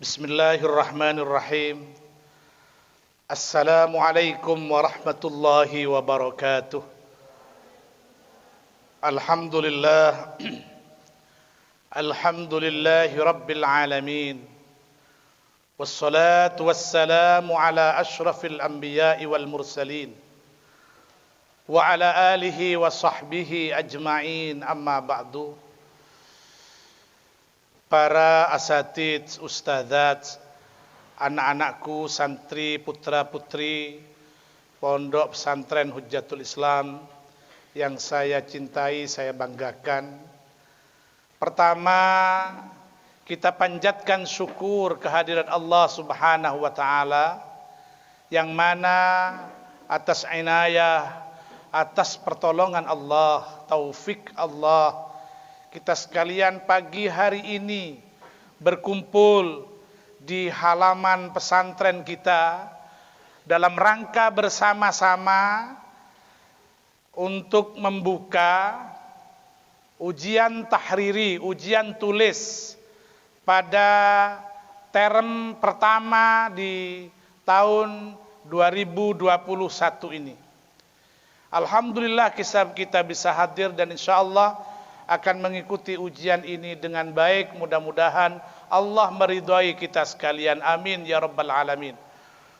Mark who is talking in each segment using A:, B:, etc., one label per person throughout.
A: Bismillahirrahmanirrahim. Assalamualaikum warahmatullahi wabarakatuh. Alhamdulillah. Alhamdulillahi rabbil alamin. Wassalatu wassalamu ala ashrafil anbiya'i wal mursalin. Wa ala alihi wa sahbihi ajma'in, amma ba'du. Para asatidz, ustadzat, anak-anakku, santri, putra-putri Pondok Pesantren Hujjatul Islam yang saya cintai, saya banggakan. Pertama, kita panjatkan syukur kehadiran Allah Subhanahu wa taala yang mana atas inayah, atas pertolongan Allah, taufik Allah, kita sekalian pagi hari ini berkumpul di halaman pesantren kita dalam rangka bersama-sama untuk membuka ujian tahriri, ujian tulis pada term pertama di tahun 2021 ini. Alhamdulillah kita bisa hadir dan insyaallah akan mengikuti ujian ini dengan baik. Mudah-mudahan Allah meridhai kita sekalian. Amin ya rabbal alamin.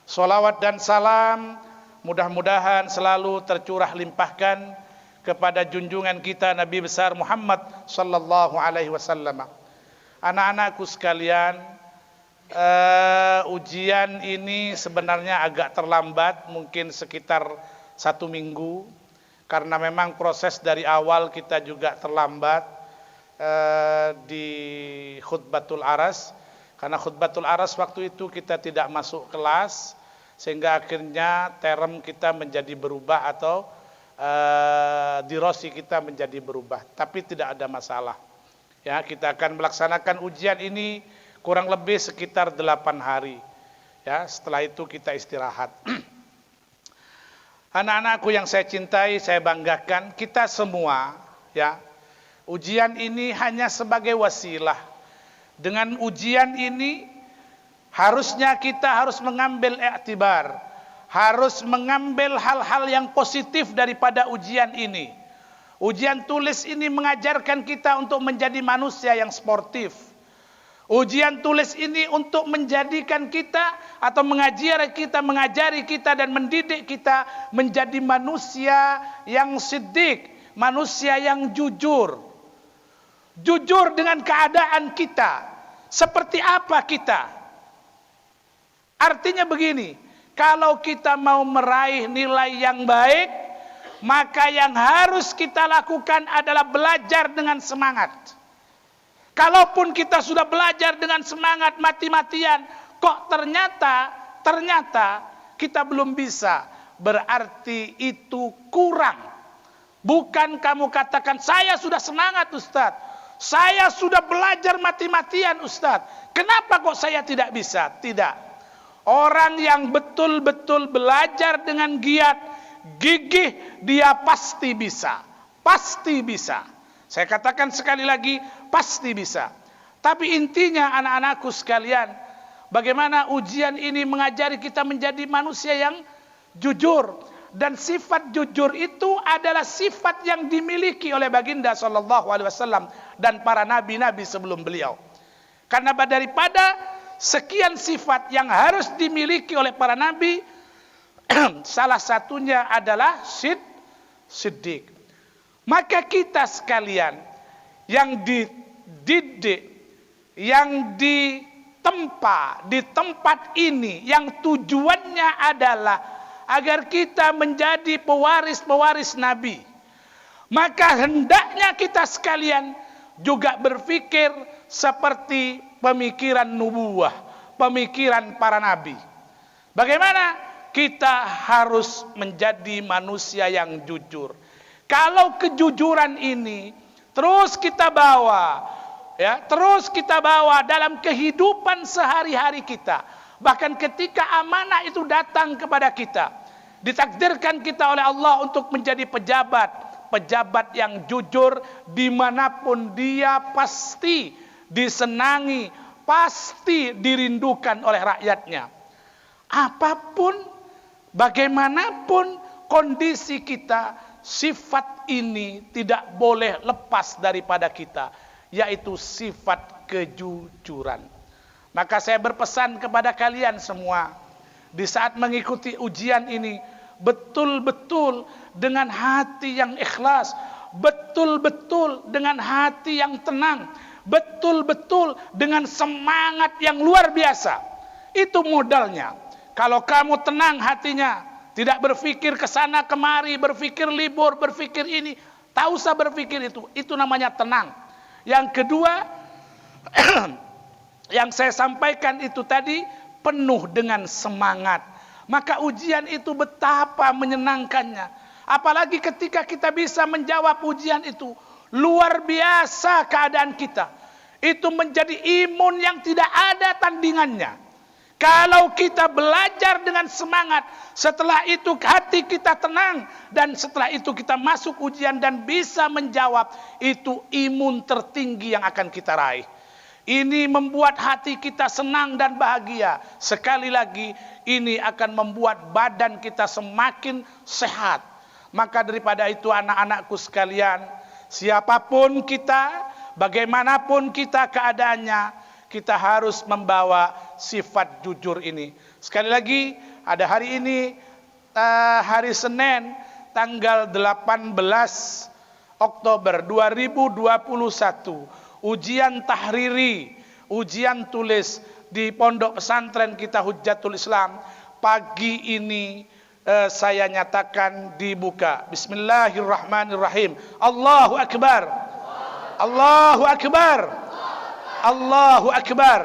A: Salawat dan salam mudah-mudahan selalu tercurah limpahkan kepada junjungan kita Nabi besar Muhammad sallallahu alaihi wasallam. Anak-anakku sekalian, ujian ini sebenarnya agak terlambat, mungkin sekitar 1 minggu. Karena memang proses dari awal kita juga terlambat di khutbatul aras. Karena khutbatul aras waktu itu kita tidak masuk kelas, sehingga akhirnya term kita menjadi berubah atau dirasi kita menjadi berubah. Tapi tidak ada masalah. Ya, kita akan melaksanakan ujian ini kurang lebih sekitar 8 hari. Ya, setelah itu kita istirahat. Anak-anakku yang saya cintai, saya banggakan, kita semua, ya, ujian ini hanya sebagai wasilah. Dengan ujian ini, harusnya kita harus mengambil iktibar, harus mengambil hal-hal yang positif daripada ujian ini. Ujian tulis ini mengajarkan kita untuk menjadi manusia yang sportif. Ujian tulis ini untuk menjadikan kita atau mengajari kita dan mendidik kita menjadi manusia yang siddiq, manusia yang jujur. Jujur dengan keadaan kita. Seperti apa kita? Artinya begini, kalau kita mau meraih nilai yang baik, maka yang harus kita lakukan adalah belajar dengan semangat. Kalaupun kita sudah belajar dengan semangat mati-matian, kok ternyata kita belum bisa, berarti itu kurang. Bukan kamu katakan, saya sudah semangat Ustadz, saya sudah belajar mati-matian Ustadz, kenapa kok saya tidak bisa? Tidak. Orang yang betul-betul belajar dengan giat, gigih, dia pasti bisa. Pasti bisa. Saya katakan sekali lagi, pasti bisa. Tapi intinya anak-anakku sekalian, bagaimana ujian ini mengajari kita menjadi manusia yang jujur. Dan sifat jujur itu adalah sifat yang dimiliki oleh baginda sallallahu alaihi wasallam dan para nabi-nabi sebelum beliau. Karena daripada sekian sifat yang harus dimiliki oleh para nabi, salah satunya adalah siddiq. Maka kita sekalian yang dididik, yang ditempa di tempat ini, yang tujuannya adalah agar kita menjadi pewaris-pewaris Nabi, maka hendaknya kita sekalian juga berpikir seperti pemikiran nubuwah, pemikiran para nabi. Bagaimana kita harus menjadi manusia yang jujur. Kalau kejujuran ini terus kita bawa, ya, terus kita bawa dalam kehidupan sehari-hari kita, bahkan ketika amanah itu datang kepada kita, ditakdirkan kita oleh Allah untuk menjadi pejabat yang jujur, dimanapun dia pasti disenangi, pasti dirindukan oleh rakyatnya. Apapun, bagaimanapun kondisi kita, sifat ini tidak boleh lepas daripada kita, yaitu sifat kejujuran. Maka saya berpesan kepada kalian semua, di saat mengikuti ujian ini, betul-betul dengan hati yang ikhlas, betul-betul dengan hati yang tenang, betul-betul dengan semangat yang luar biasa. Itu modalnya. Kalau kamu tenang hatinya, tidak berpikir ke sana kemari, berpikir libur, berpikir ini, tak usah berpikir itu namanya tenang. Yang kedua, yang saya sampaikan itu tadi, penuh dengan semangat. Maka ujian itu betapa menyenangkannya. Apalagi ketika kita bisa menjawab ujian itu, luar biasa keadaan kita. Itu menjadi imun yang tidak ada tandingannya. Kalau kita belajar dengan semangat, setelah itu hati kita tenang, dan setelah itu kita masuk ujian dan bisa menjawab, itu imun tertinggi yang akan kita raih. Ini membuat hati kita senang dan bahagia. Sekali lagi, ini akan membuat badan kita semakin sehat. Maka daripada itu anak-anakku sekalian, siapapun kita, bagaimanapun kita keadaannya, kita harus membawa sifat jujur ini. Sekali lagi, ada hari ini, hari Senin, tanggal 18 Oktober 2021. Ujian tahriri, ujian tulis di pondok pesantren kita Hujjatul Islam. Pagi ini saya nyatakan dibuka. Bismillahirrahmanirrahim. Allahu Akbar. Allahu Akbar. Allahu Akbar.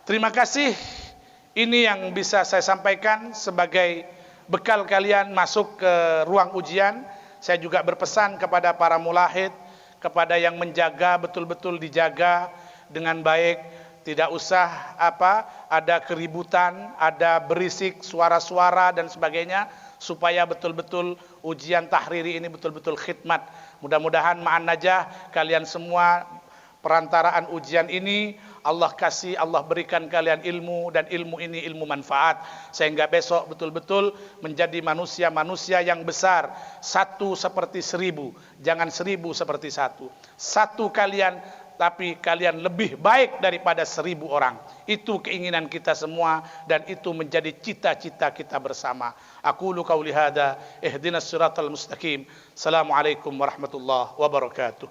A: Terima kasih. Ini yang bisa saya sampaikan sebagai bekal kalian masuk ke ruang ujian. Saya juga berpesan kepada para mulahid, kepada yang menjaga, betul-betul dijaga dengan baik. Tidak usah ada keributan, ada berisik, suara-suara dan sebagainya, supaya betul-betul ujian tahriri ini betul-betul khidmat. Mudah-mudahan ma'an najah kalian semua, perantaraan ujian ini Allah kasih, Allah berikan kalian ilmu, dan ilmu ini ilmu manfaat, sehingga besok betul-betul menjadi manusia-manusia yang besar. Satu seperti 1000, jangan 1000 seperti satu. Satu kalian, tapi kalian lebih baik daripada 1000 orang. Itu keinginan kita semua, dan itu menjadi cita-cita kita bersama. Aqulu qauli hadza, ihdinas siratal mustaqim. Assalamualaikum warahmatullahi wabarakatuh.